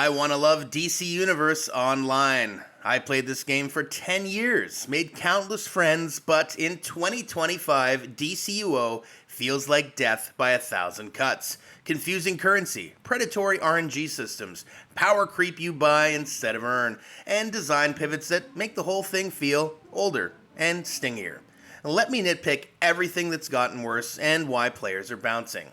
I wanna love DC Universe Online. I played this game for 10 years, made countless friends, but in 2025, DCUO feels like death by 1,000 cuts. Confusing currency, predatory RNG systems, power creep you buy instead of earn, and design pivots that make the whole thing feel older and stingier. Let me nitpick everything that's gotten worse and why players are bouncing.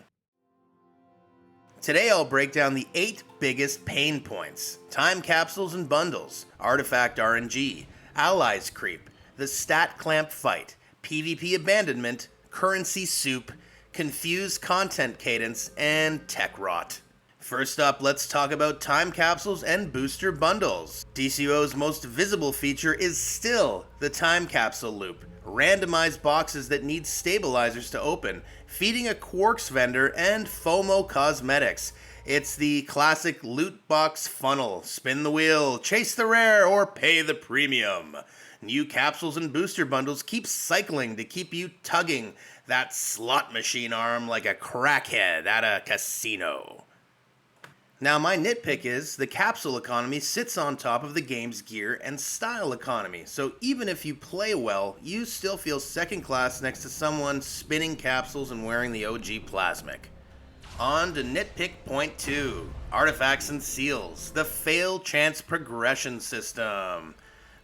Today I'll break down the 8 biggest pain points: time capsules and bundles, artifact RNG, allies creep, the stat clamp fight, PvP abandonment, currency soup, confused content cadence, and tech rot. First up, let's talk about time capsules and booster bundles. DCUO's most visible feature is still the time capsule loop. Randomized boxes that need stabilizers to open, feeding a quarks vendor, and FOMO cosmetics. It's the classic loot box funnel. Spin the wheel, chase the rare, or pay the premium. New capsules and booster bundles keep cycling to keep you tugging that slot machine arm like a crackhead at a casino. Now, my nitpick is the capsule economy sits on top of the game's gear and style economy, so even if you play well, you still feel second class next to someone spinning capsules and wearing the OG plasmic. On to nitpick point 2, artifacts and seals, the fail chance progression system.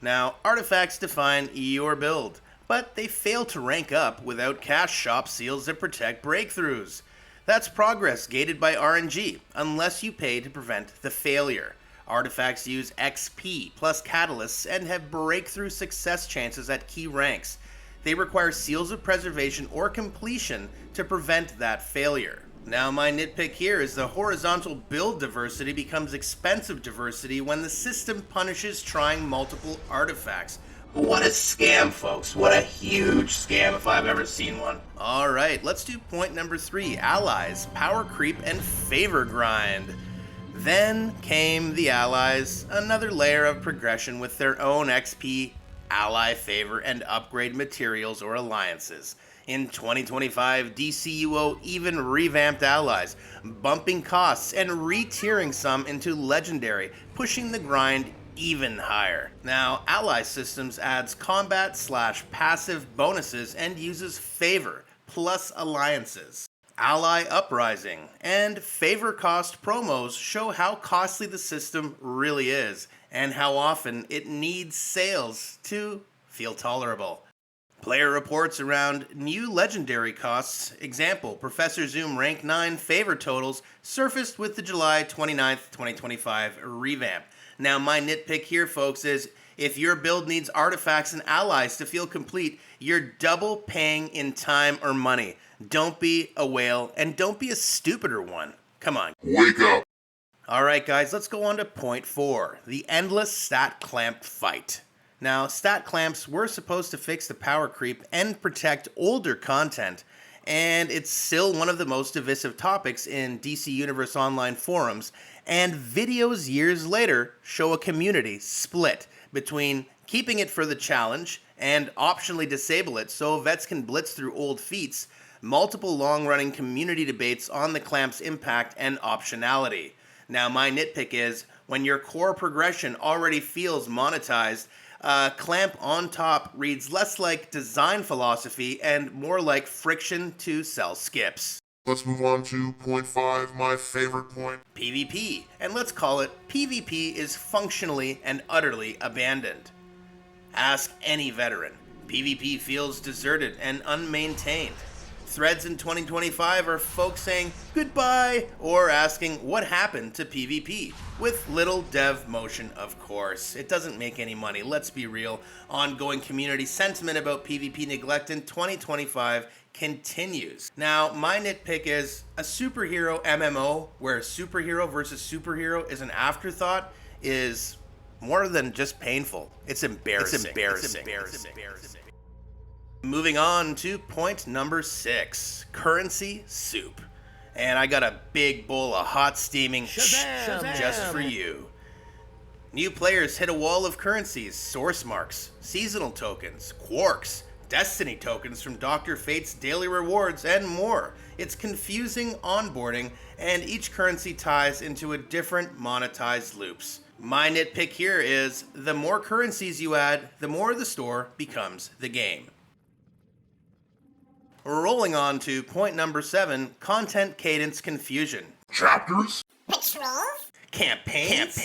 Now, artifacts define your build, but they fail to rank up without cash shop seals that protect breakthroughs. That's progress gated by RNG, unless you pay to prevent the failure. Artifacts use XP plus catalysts and have breakthrough success chances at key ranks. They require seals of preservation or completion to prevent that failure. Now, my nitpick here is the horizontal build diversity becomes expensive diversity when the system punishes trying multiple artifacts. What a scam, folks. What a huge scam if I've ever seen one. Alright, let's do point number 3, allies, power creep, and favor grind. Then came the allies, another layer of progression with their own XP, ally favor, and upgrade materials or alliances. In 2025, DCUO even revamped allies, bumping costs and re-tiering some into legendary, pushing the grind even higher. Now, ally systems adds combat/passive bonuses and uses favor plus alliances. Ally uprising and favor cost promos show how costly the system really is and how often it needs sales to feel tolerable. Player reports around new legendary costs, example, Professor Zoom rank 9 favor totals surfaced with the July 29th, 2025 revamp. Now, my nitpick here, folks, is if your build needs artifacts and allies to feel complete, you're double paying in time or money. Don't be a whale, and don't be a stupider one. Come on. Wake up! Alright guys, let's go on to point 4, the endless stat clamp fight. Now, stat clamps were supposed to fix the power creep and protect older content, and it's still one of the most divisive topics in DC Universe Online forums, and videos years later show a community split between keeping it for the challenge and optionally disable it so vets can blitz through old feats, multiple long-running community debates on the clamp's impact and optionality. Now, my nitpick is, when your core progression already feels monetized, clamp on top reads less like design philosophy and more like friction to sell skips. Let's move on to point 5, my favorite point. PvP, and let's call it PvP is functionally and utterly abandoned. Ask any veteran. PvP feels deserted and unmaintained. Threads in 2025 are folks saying goodbye or asking what happened to PvP, with little dev motion, of course. It doesn't make any money, let's be real. Ongoing community sentiment about PvP neglect in 2025 continues. Now, my nitpick is a superhero MMO where superhero versus superhero is an afterthought is more than just painful. It's embarrassing. It's embarrassing. Moving on to point number 6, currency soup. And I got a big bowl of hot steaming Shazam just for you. New players hit a wall of currencies, source marks, seasonal tokens, quarks, Destiny tokens from Dr. Fate's daily rewards, and more. It's confusing onboarding, and each currency ties into a different monetized loops. My nitpick here is, the more currencies you add, the more the store becomes the game. Rolling on to point number 7, content cadence confusion. Chapters? Patrols? Campaigns.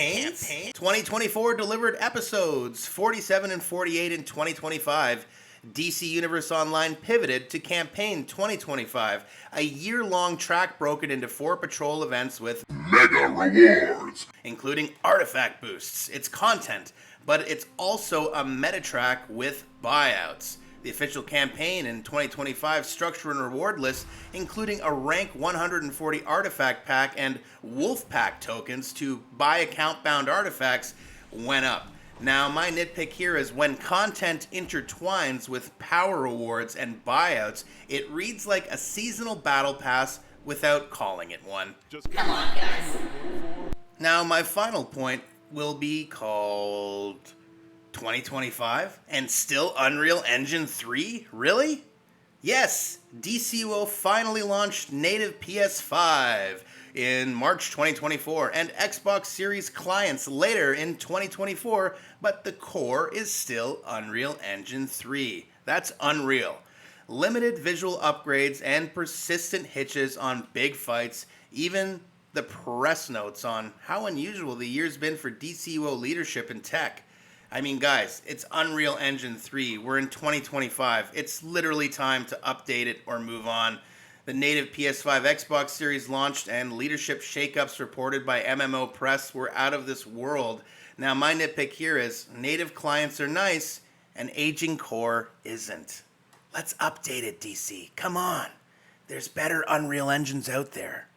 2024 delivered episodes 47 and 48 in 2025. DC Universe Online pivoted to Campaign 2025, a year-long track broken into 4 patrol events with Mega rewards! including artifact boosts. It's content, but it's also a meta track with buyouts. The official campaign in 2025 structure and reward list, including a rank 140 artifact pack and wolf pack tokens to buy account-bound artifacts, went up. Now, my nitpick here is when content intertwines with power rewards and buyouts, it reads like a seasonal battle pass without calling it one. Come on, guys. Now, my final point will be called 2025 and still Unreal Engine 3? Really? Yes, DCUO finally launched native PS5 in March 2024 and Xbox Series clients later in 2024, but the core is still Unreal Engine 3. That's Unreal. Limited visual upgrades and persistent hitches on big fights, even the press notes on how unusual the year's been for DCUO leadership in tech. I mean, guys, it's Unreal Engine 3. We're in 2025. It's literally time to update it or move on. The native PS5 Xbox Series launched and leadership shakeups reported by MMO Press were out of this world. Now, my nitpick here is native clients are nice and aging core isn't. Let's update it, DC. Come on. There's better Unreal Engines out there.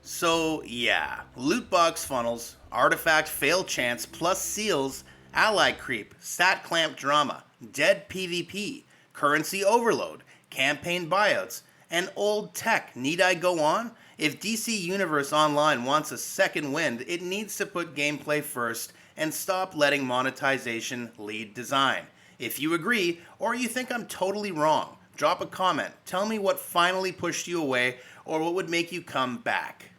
So, yeah, loot box funnels, artifact fail chance plus seals, ally creep, stat clamp drama, dead PvP, currency overload, campaign buyouts, and old tech. Need I go on? If DC Universe Online wants a second wind, it needs to put gameplay first and stop letting monetization lead design. If you agree, or you think I'm totally wrong, drop a comment. Tell me what finally pushed you away, or what would make you come back.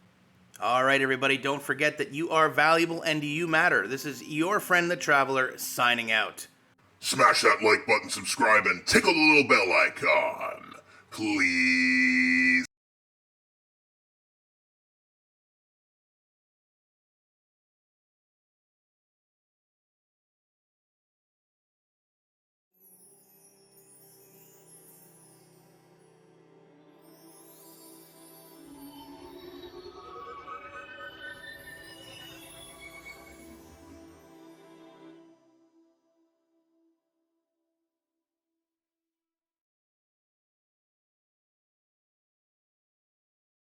Alright everybody, don't forget that you are valuable and you matter. This is your friend the Traveler, signing out. Smash that like button, subscribe, and tickle the little bell icon. Please.